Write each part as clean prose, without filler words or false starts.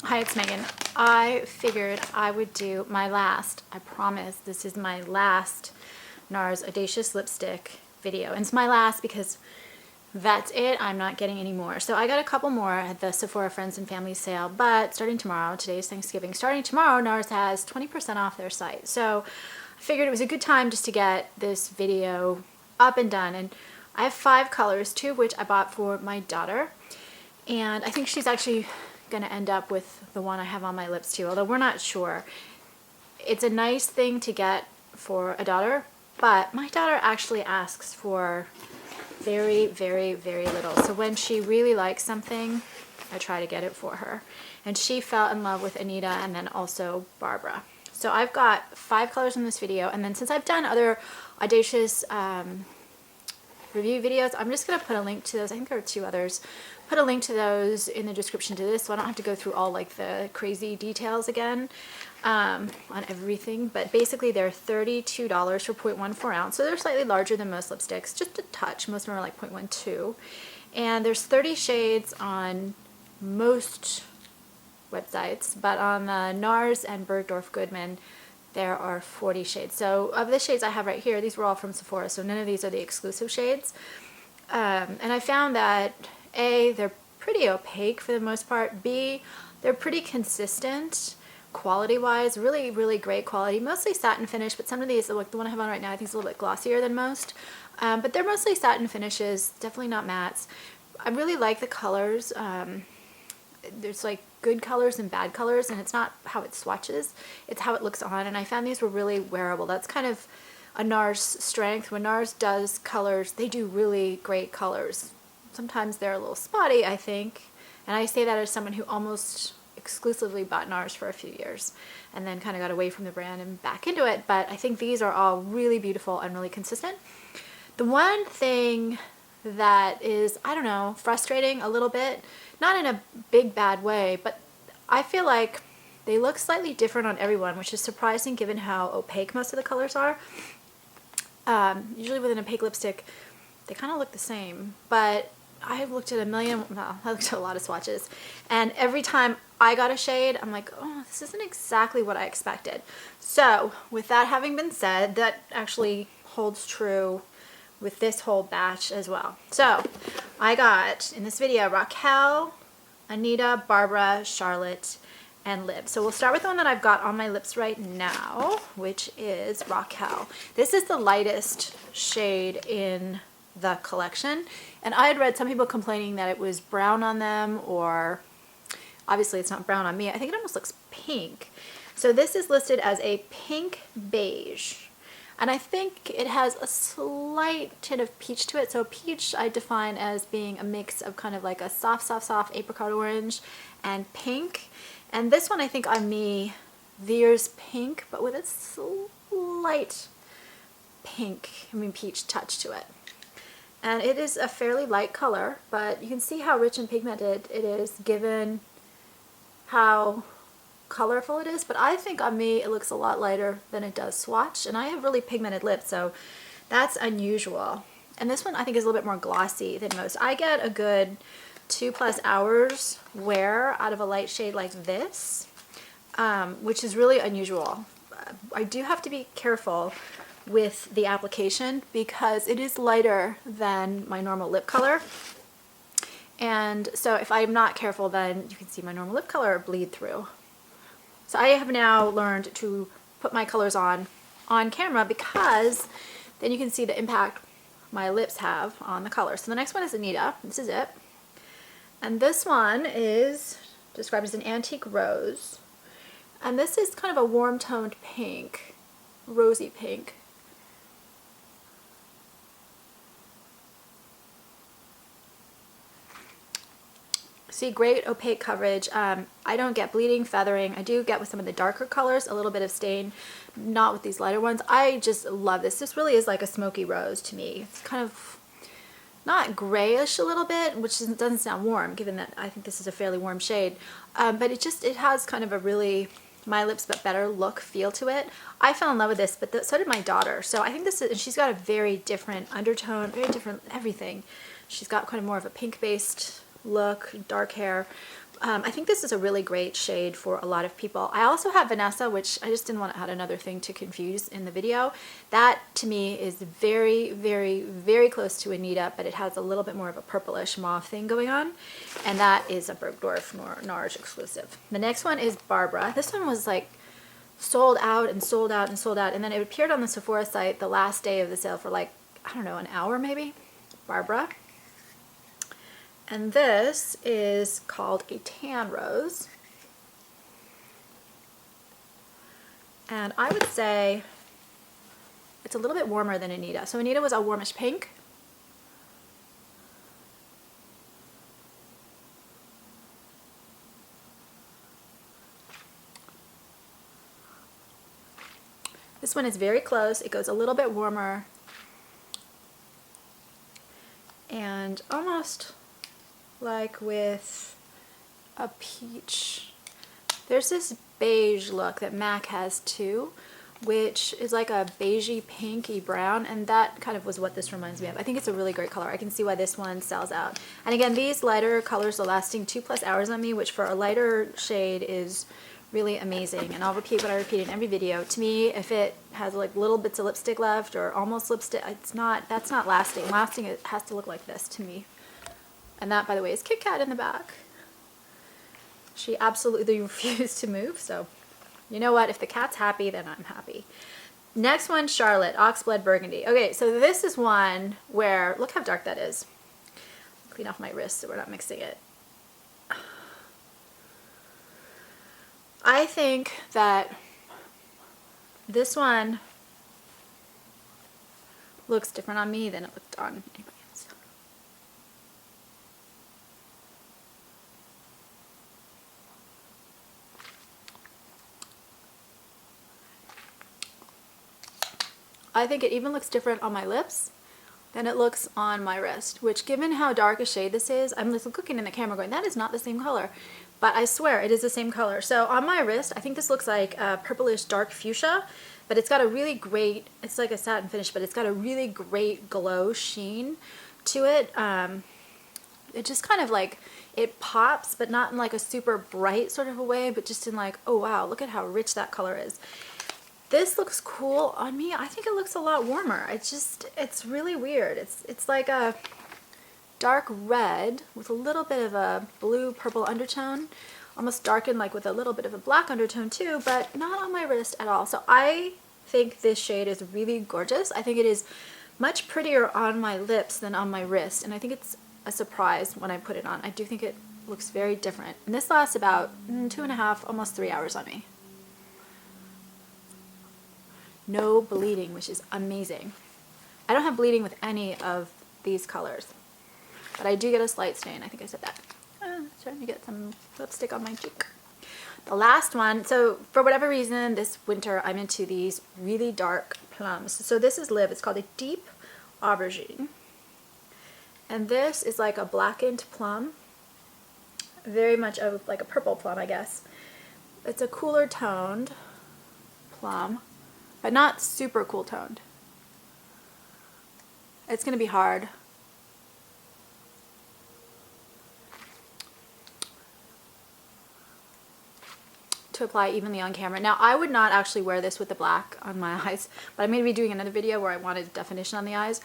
Hi, it's Megan. I figured I would do my last, I promise, this is my last Nars Audacious lipstick video. And it's my last because that's it. I'm not getting any more. So I got a couple more at the Sephora Friends and Family sale, but starting tomorrow, today's Thanksgiving, starting tomorrow, Nars has 20% off their site. So I figured it was a good time just to get this video up and done. And I have 5 colors, 2 of which I bought for my daughter. And I think she's actually going to end up with the one I have on my lips too, although we're not sure. It's a nice thing to get for a daughter, but my daughter actually asks for very, very, very little. So when she really likes something, I try to get it for her. And she fell in love with Anita and then also Barbara. So I've got 5 colors in this video, and then since I've done other Audacious review videos, I'm just going to put a link to those. I think there are 2 others. Put a link to those in the description to this, so I don't have to go through all like the crazy details again on everything. But basically they're $32 for 0.14 ounce, so they're slightly larger than most lipsticks, just a touch. Most of them are like 0.12, and there's 30 shades on most websites, but on the Nars and Bergdorf Goodman there are 40 shades. So of the shades I have right here, these were all from Sephora, so none of these are the exclusive shades. And I found that A, they're pretty opaque for the most part. B, they're pretty consistent quality-wise, really, really great quality. Mostly satin finish, but some of these, like the one I have on right now, I think is a little bit glossier than most. But they're mostly satin finishes, definitely not mattes. I really like the colors. There's like good colors and bad colors, and it's not how it swatches, it's how it looks on. And I found these were really wearable. That's kind of a Nars strength. When Nars does colors, they do really great colors. Sometimes they're a little spotty, I think, and I say that as someone who almost exclusively bought Nars for a few years and then kind of got away from the brand and back into it. But I think these are all really beautiful and really consistent. The one thing that is, I don't know, frustrating a little bit, not in a big bad way, but I feel like they look slightly different on everyone, which is surprising given how opaque most of the colors are. Usually with an opaque lipstick, they kind of look the same, but I've looked at I looked at a lot of swatches, and every time I got a shade, I'm like, oh, this isn't exactly what I expected. So with that having been said, that actually holds true with this whole batch as well. So I got, in this video, Raquel, Anita, Barbara, Charlotte, and Liv. So we'll start with the one that I've got on my lips right now, which is Raquel. This is the lightest shade in the collection, and I had read some people complaining that it was brown on them, or obviously it's not brown on me. I think it almost looks pink. So this is listed as a pink beige, and I think it has a slight tint of peach to it. So peach I define as being a mix of kind of like a soft apricot orange and pink. And this one I think on me veers pink, but with a slight peach touch to it. And it is a fairly light color, but you can see how rich and pigmented it is given how colorful it is. But I think on me it looks a lot lighter than it does swatch, and I have really pigmented lips, so that's unusual. And this one I think is a little bit more glossy than most. I get a good 2+ hours wear out of a light shade like this, which is really unusual. I do have to be careful with the application because it is lighter than my normal lip color, and so if I'm not careful, then you can see my normal lip color bleed through. So I have now learned to put my colors on camera, because then you can see the impact my lips have on the color. So the next one is Anita. This is it. And this one is described as an antique rose. And this is kind of a warm toned pink, rosy pink. See, great opaque coverage. I don't get bleeding, feathering. I do get with some of the darker colors a little bit of stain, not with these lighter ones. I just love this. This really is like a smoky rose to me. It's kind of not grayish a little bit, which doesn't sound warm given that I think this is a fairly warm shade, but it has kind of a really my lips but better look, feel to it. I fell in love with this, but so did my daughter. So I think this is, and she's got a very different undertone, very different everything. She's got kind of more of a pink based look, dark hair, I think this is a really great shade for a lot of people. I also have Vanessa, which I just didn't want to add another thing to confuse in the video. That to me is very, very, very close to Anita, but it has a little bit more of a purplish mauve thing going on. And that is a Bergdorf Nars exclusive. The next one is Barbara. This one was like sold out and sold out and sold out. And then it appeared on the Sephora site the last day of the sale for like, I don't know, an hour maybe. Barbara. And this is called a Tan Rose. And I would say it's a little bit warmer than Anita. So Anita was a warmish pink. This one is very close. It goes a little bit warmer. And almost like with a peach. There's this beige look that MAC has too, which is like a beigey pinky brown, and that kind of was what this reminds me of. I think it's a really great color. I can see why this one sells out. And again, these lighter colors are lasting 2+ hours on me, which for a lighter shade is really amazing. And I'll repeat what I repeat in every video. To me, if it has like little bits of lipstick left or almost lipstick, that's not lasting. Lasting, it has to look like this to me. And that, by the way, is Kit Kat in the back. She absolutely refused to move, so you know what? If the cat's happy, then I'm happy. Next one, Charlotte, Oxblood Burgundy. Okay, so this is one where, look how dark that is. Clean off my wrist so we're not mixing it. I think that this one looks different on me than it looked on anybody else. I think it even looks different on my lips than it looks on my wrist, which given how dark a shade this is, I'm just looking in the camera going, that is not the same color. But I swear it is the same color. So on my wrist, I think this looks like a purplish dark fuchsia, but it's got a really great, it's like a satin finish, but it's got a really great glow sheen to it. It just kind of like, it pops, but not in like a super bright sort of a way, but just in like, oh wow, look at how rich that color is. This looks cool on me. I think it looks a lot warmer. It's really weird. It's like a dark red with a little bit of a blue purple undertone, almost darkened like with a little bit of a black undertone too, but not on my wrist at all. So I think this shade is really gorgeous. I think it is much prettier on my lips than on my wrist, and I think it's a surprise when I put it on. I do think it looks very different. And this lasts about 2.5, almost 3 hours on me. No bleeding, which is amazing. I don't have bleeding with any of these colors, but I do get a slight stain. I think I said that. Trying to get some lipstick on my cheek. The last one, so for whatever reason this winter I'm into these really dark plums. So this is Liv. It's called a Deep Aubergine. And this is like a blackened plum. Very much of like a purple plum, I guess. It's a cooler toned plum, but not super cool toned. It's going to be hard. To apply evenly on camera. Now, I would not actually wear this with the black on my eyes, but I'm going to be doing another video where I wanted definition on the eyes.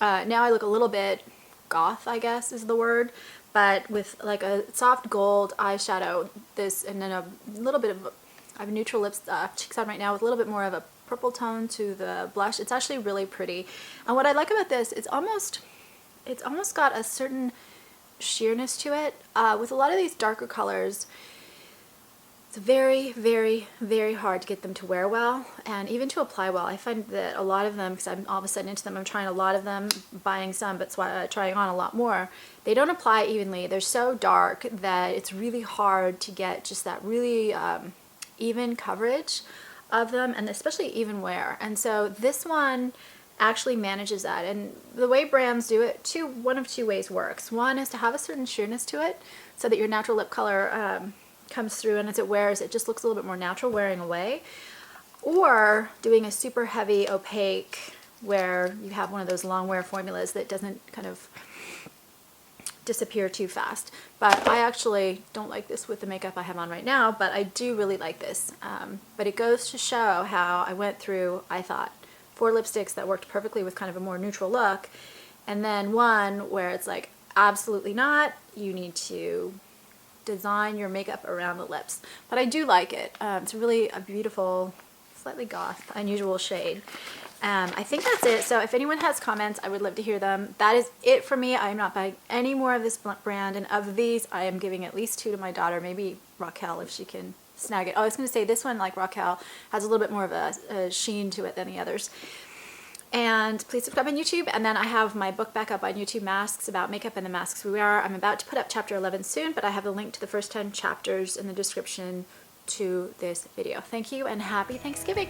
Now I look a little bit goth, I guess is the word, but with like a soft gold eyeshadow, this, and then a little bit of, I have neutral lips, cheeks on right now with a little bit more of a purple tone to the blush. It's actually really pretty. And what I like about this, it's almost got a certain sheerness to it. With a lot of these darker colors, it's very, very, very hard to get them to wear well and even to apply well. I find that a lot of them, because I'm all of a sudden into them, I'm trying a lot of them, buying some, but trying on a lot more. They don't apply evenly. They're so dark that it's really hard to get just that really even coverage of them, and especially even wear. And so this one actually manages that. And the way brands do it, one of two ways works. One is to have a certain sheerness to it so that your natural lip color comes through, and as it wears, it just looks a little bit more natural wearing away. Or doing a super heavy opaque where you have one of those long wear formulas that doesn't kind of disappear too fast. But I actually don't like this with the makeup I have on right now, but I do really like this. But it goes to show how I went through, I thought, 4 lipsticks that worked perfectly with kind of a more neutral look, and then one where it's like, absolutely not, you need to design your makeup around the lips. But I do like it. It's really a beautiful, slightly goth, unusual shade. I think that's it. So if anyone has comments, I would love to hear them. That is it for me. I am not buying any more of this brand, and of these, I am giving at least 2 to my daughter, maybe Raquel if she can snag it. Oh, I was going to say this one, like Raquel, has a little bit more of a sheen to it than the others. And please subscribe on YouTube. And then I have my book back up on YouTube, Masks, about makeup and the masks we wear. I'm about to put up chapter 11 soon, but I have a link to the first 10 chapters in the description to this video. Thank you and happy Thanksgiving.